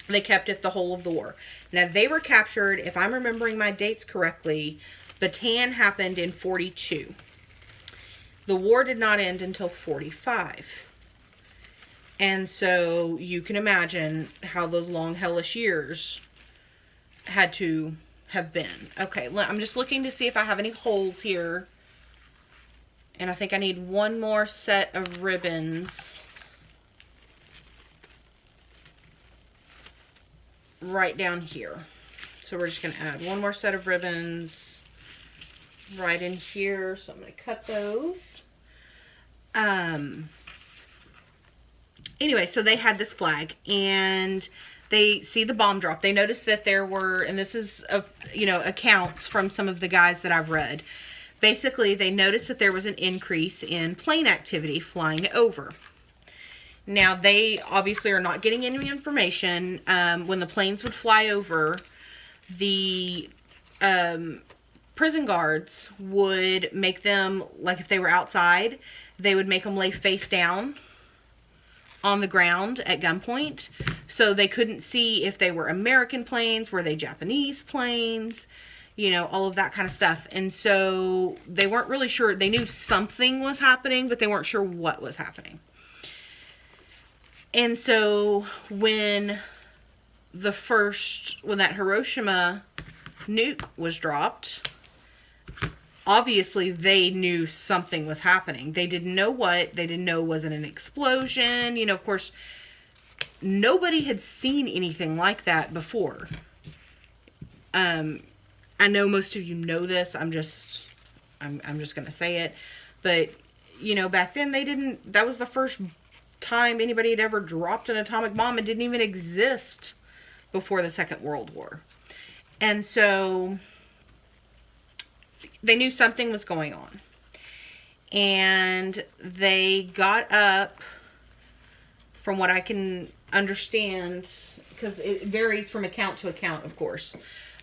They kept it the whole of the war. Now, they were captured, if I'm remembering my dates correctly, Bataan happened in 42. The war did not end until 45. And so you can imagine how those long, hellish years had to have been. Okay, I'm just looking to see if I have any holes here. And I think I need one more set of ribbons right down here. So we're just going to add one more set of ribbons right in here. So I'm going to cut those. Anyway, so they had this flag, and they see the bomb drop. They noticed that there were, and this is, you know, accounts from some of the guys that I've read. Basically, they noticed that there was an increase in plane activity flying over. Now, they obviously are not getting any information. When the planes would fly over, the prison guards would make them, like if they were outside, they would make them lay face down on the ground at gunpoint, so they couldn't see if they were American planes, were they Japanese planes, you know, all of that kind of stuff. And so they weren't really sure. They knew something was happening, but they weren't sure what was happening. And so when that Hiroshima nuke was dropped, obviously they knew something was happening. They didn't know what. They didn't know, was it an explosion? You know, of course, nobody had seen anything like that before. I know most of you know this. I'm just going to say it. But, you know, back then that was the first time anybody had ever dropped an atomic bomb. It didn't even exist before the Second World War. And so they knew something was going on. And they got up, from what I can understand, because it varies from account to account, of course.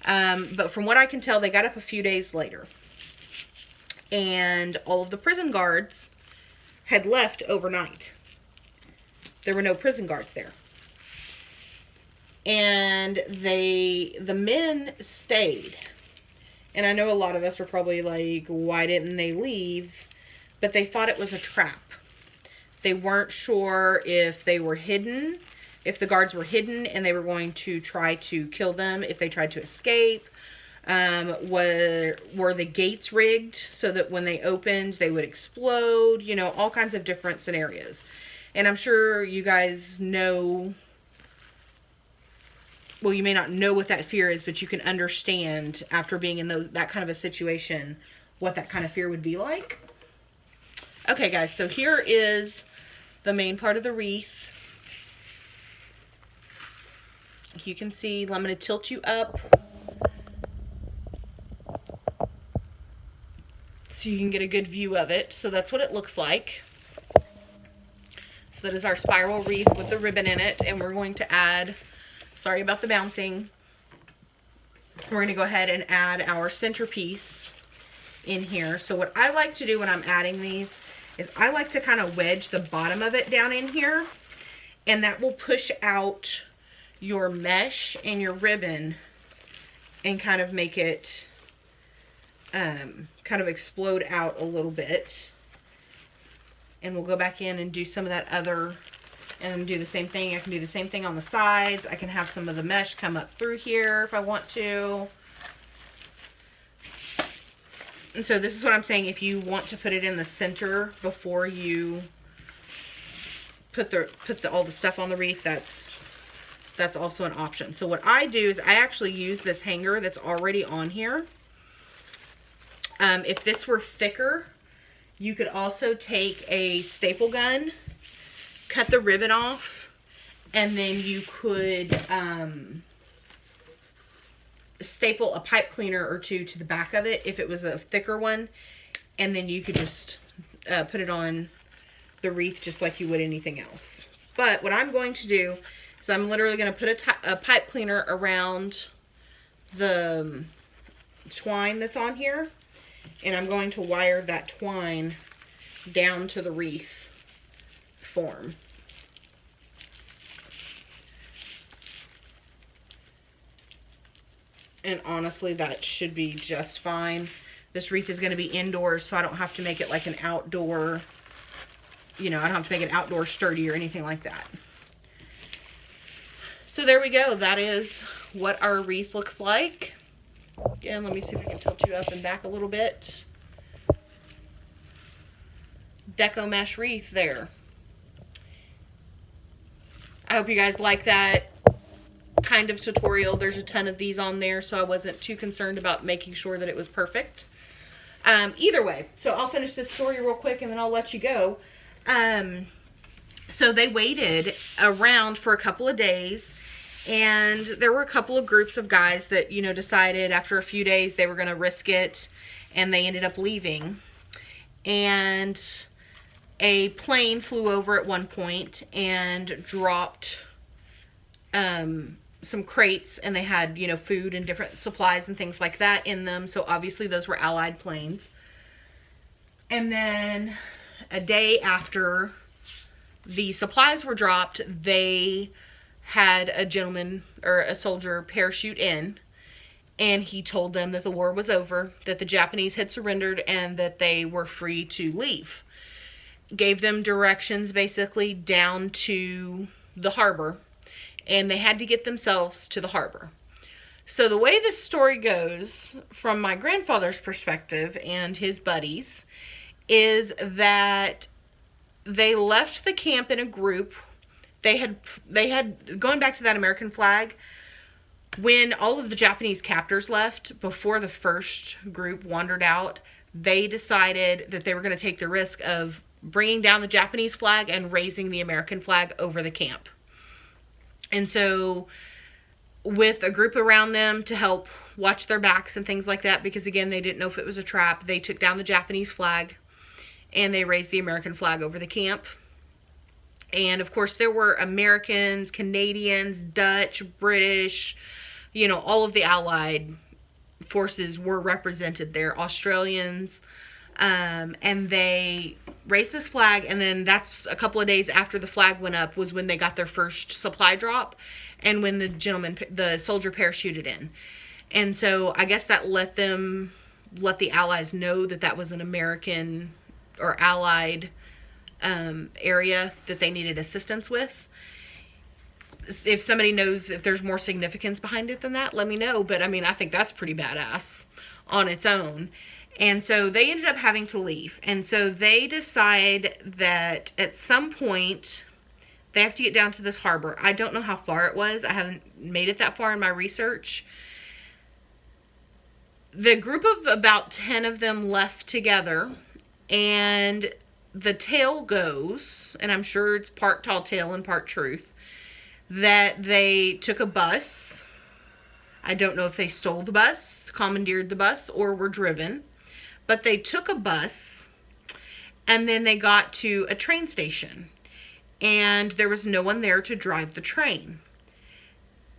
But from what I can tell, they got up a few days later. And all of the prison guards had left overnight. There were no prison guards there. And the men stayed. And I know a lot of us are probably like, why didn't they leave? But they thought it was a trap. They weren't sure if they were hidden, if the guards were hidden and they were going to try to kill them if they tried to escape. Were the gates rigged so that when they opened, they would explode? You know, all kinds of different scenarios. And I'm sure you guys know, well, you may not know what that fear is, but you can understand after being in that kind of a situation, what that kind of fear would be like. Okay, guys, so here is the main part of the wreath. You can see, I'm going to tilt you up so you can get a good view of it. So that's what it looks like. So that is our spiral wreath with the ribbon in it, and we're going to add, sorry about the bouncing, we're going to go ahead and add our centerpiece in here. So what I like to do when I'm adding these is I like to kind of wedge the bottom of it down in here, and that will push out your mesh and your ribbon and kind of make it kind of explode out a little bit. And we'll go back in and do some of that other and do the same thing. I can do the same thing on the sides. I can have some of the mesh come up through here if I want to. And so this is what I'm saying. If you want to put it in the center before you put all the stuff on the wreath, that's also an option. So what I do is I actually use this hanger that's already on here. If this were thicker, you could also take a staple gun, cut the ribbon off, and then you could staple a pipe cleaner or two to the back of it if it was a thicker one, and then you could just put it on the wreath just like you would anything else. But what I'm going to do is I'm literally going to put a pipe cleaner around the twine that's on here, and I'm going to wire that twine down to the wreath form. And honestly, that should be just fine. This wreath is going to be indoors, so I don't have to make it like an outdoor, you know, I don't have to make it outdoor sturdy or anything like that. So there we go. That is what our wreath looks like. Again, let me see if I can tilt you up and back a little bit. Deco mesh wreath there. I hope you guys like that kind of tutorial. There's a ton of these on there, so I wasn't too concerned about making sure that it was perfect. Either way, so I'll finish this story real quick and then I'll let you go. So they waited around for a couple of days, and there were a couple of groups of guys that, you know, decided after a few days they were going to risk it, and they ended up leaving. And a plane flew over at one point and dropped some crates, and they had, you know, food and different supplies and things like that in them. So obviously those were Allied planes. And then a day after the supplies were dropped, they had a gentleman or a soldier parachute in, and he told them that the war was over, that the Japanese had surrendered, and that they were free to leave. Gave them directions basically down to the harbor, and they had to get themselves to the harbor. So the way this story goes, from my grandfather's perspective and his buddies, is that they left the camp in a group. They had going back to that American flag, when all of the Japanese captors left, before the first group wandered out, they decided that they were going to take the risk of bringing down the Japanese flag and raising the American flag over the camp. And so with a group around them to help watch their backs and things like that, because again, they didn't know if it was a trap, they took down the Japanese flag and they raised the American flag over the camp. And of course there were Americans, Canadians, Dutch, British, you know, all of the Allied forces were represented there, Australians, and they raised this flag. And then that's a couple of days after the flag went up was when they got their first supply drop, and when the soldier parachuted in. And so I guess that let the Allies know that that was an American or Allied area that they needed assistance with. If somebody knows if there's more significance behind it than that, let me know. But I mean, I think that's pretty badass on its own. And so they ended up having to leave. And so they decide that at some point they have to get down to this harbor. I don't know how far it was. I haven't made it that far in my research. The group of about 10 of them left together, and the tale goes, and I'm sure it's part tall tale and part truth, that they took a bus. I don't know if they stole the bus, commandeered the bus, or were driven. But they took a bus, and then they got to a train station. And there was no one there to drive the train.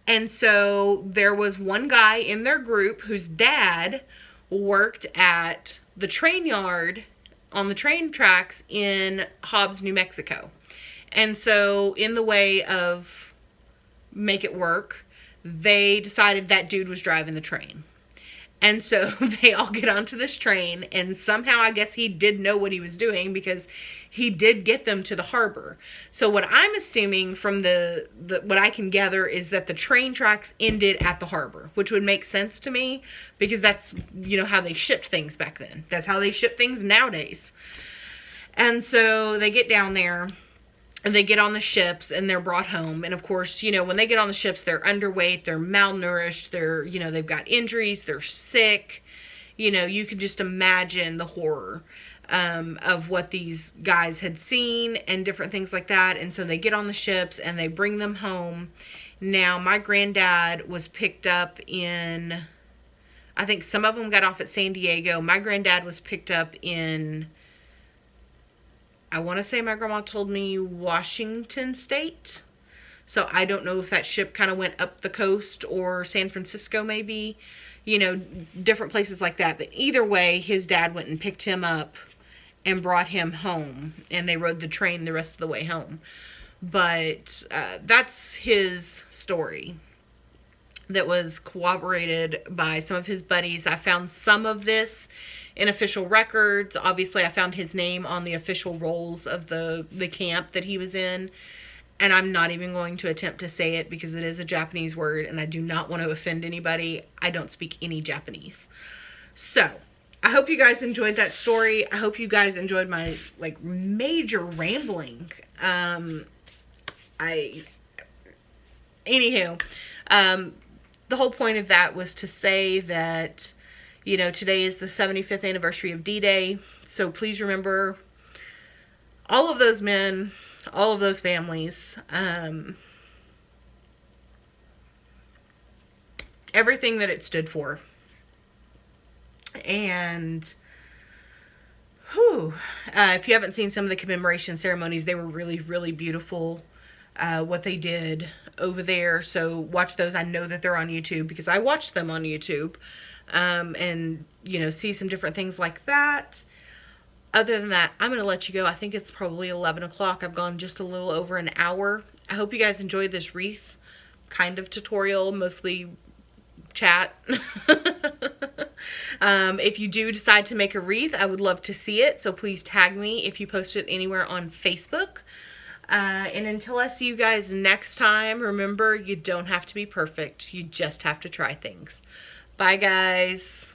And so there was one guy in their group whose dad worked at the train yard on the train tracks in Hobbs, New Mexico. And so in the way of make it work, they decided that dude was driving the train. And so they all get onto this train, and somehow I guess he did know what he was doing, because he did get them to the harbor. So what I'm assuming from the what I can gather is that the train tracks ended at the harbor, which would make sense to me, because that's, you know, how they shipped things back then. That's how they ship things nowadays. And so they get down there, and they get on the ships, and they're brought home. And of course, you know, when they get on the ships, they're underweight, they're malnourished, they're, you know, they've got injuries, they're sick. You know, you can just imagine the horror of what these guys had seen and different things like that. And so they get on the ships and they bring them home. Now, my granddad was picked up in, I think some of them got off at San Diego. My granddad was picked up in, I want to say my grandma told me Washington State. So I don't know if that ship kind of went up the coast or San Francisco maybe. You know, different places like that. But either way, his dad went and picked him up and brought him home. And they rode the train the rest of the way home. But that's his story that was corroborated by some of his buddies. I found some of this in official records. Obviously, I found his name on the official rolls of the camp that he was in. And I'm not even going to attempt to say it because it is a Japanese word and I do not want to offend anybody. I don't speak any Japanese. So, I hope you guys enjoyed that story. I hope you guys enjoyed my, like, major rambling. Anywho, the whole point of that was to say that, you know, today is the 75th anniversary of D-Day. So please remember all of those men, all of those families, everything that it stood for. And, if you haven't seen some of the commemoration ceremonies, they were really, really beautiful, what they did over there. So watch those. I know that they're on YouTube because I watched them on YouTube. And, you know, see some different things like that. Other than that, I'm going to let you go. I think it's probably 11 o'clock. I've gone just a little over an hour. I hope you guys enjoyed this wreath kind of tutorial, mostly chat. If you do decide to make a wreath, I would love to see it. So please tag me if you post it anywhere on Facebook. And until I see you guys next time, remember, you don't have to be perfect. You just have to try things. Bye, guys.